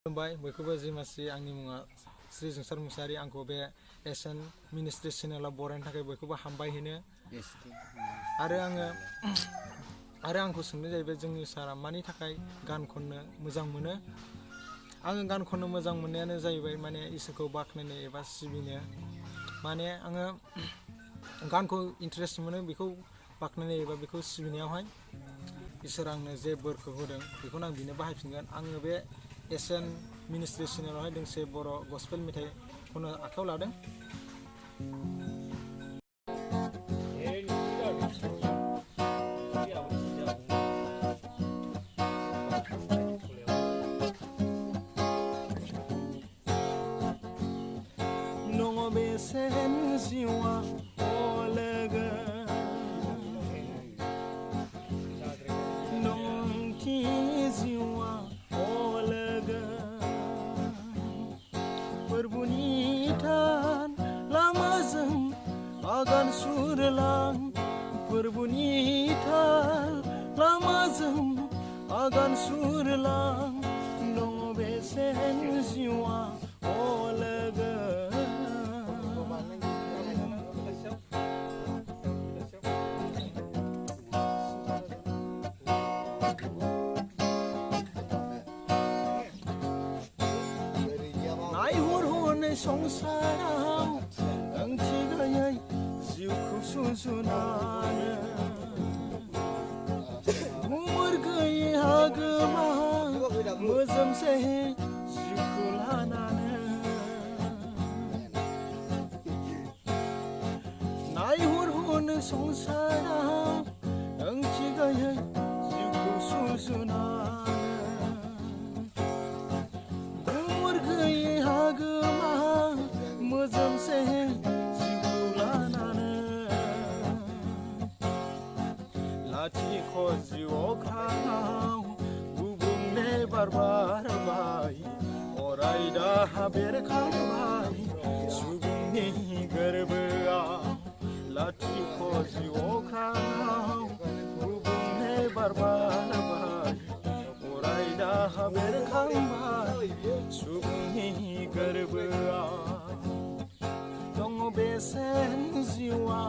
खुलुमबाय बयखौबो जि मासि आंनि मुङा श्री जंसार मोसाहारी आंखौ बे एसियान मिनिस्ट्रि चेनेलाव बरायनो थाखाय बयखौबो हामबाय होनो आरो आंखौ सोंनाय जाहैबाय जोंनि सारा मानि थाखाय गान खननो मोजां मोनो आङो गान खननो मोजां मोननायानो जाहैबाय माने इसोरखौ बाख्नायनो एबा सिबिनो माने आङो गानखौ इन्टारेस्ट मोनो बेखौ बाख्नायनो एबा बेखौ सिबिनायावहाय इसोर आंनो जे बोरखौ होदों बेखौनो आं बिनो बाहायफिनगोन आङो बे एसियान मिनिस्ट्रि चेनेलावहाय दोंसे बर' गस्पेल मेथाइ खननो आखायाव लादों बेसेन जिउआ अलोगो नंथि जिउआ अलोगो फोरबुनि थान लामाजों आगान सुरलां फोरबुनि थान लामाजों आगान सुरलां दङ बेसेन जिउआ अलोगो संसाराव ओंथि गैयै जिउखौ सुजुनानो गुमुर गैयै हागोमा मोजोमसे जिउखौ लानानो नायहरहरनो संसाराव ओंथि गैयै जिउखौ सुजुनानो गुमुर गैयै हागोमा मोजोमसे जिउखौ लानानो लाथिख' जिउ अख्राङाव गुबुंले बारबारबाय अराय दाहा बेरखांबाय सुबुंनि गोरबोआव लाथिख' जिउ अख्राङाव गुबुंले बारबारबाय अराय दाहा बेरखांबाय सुबुंनि गोरबोआव दङ बेसेन जिउआ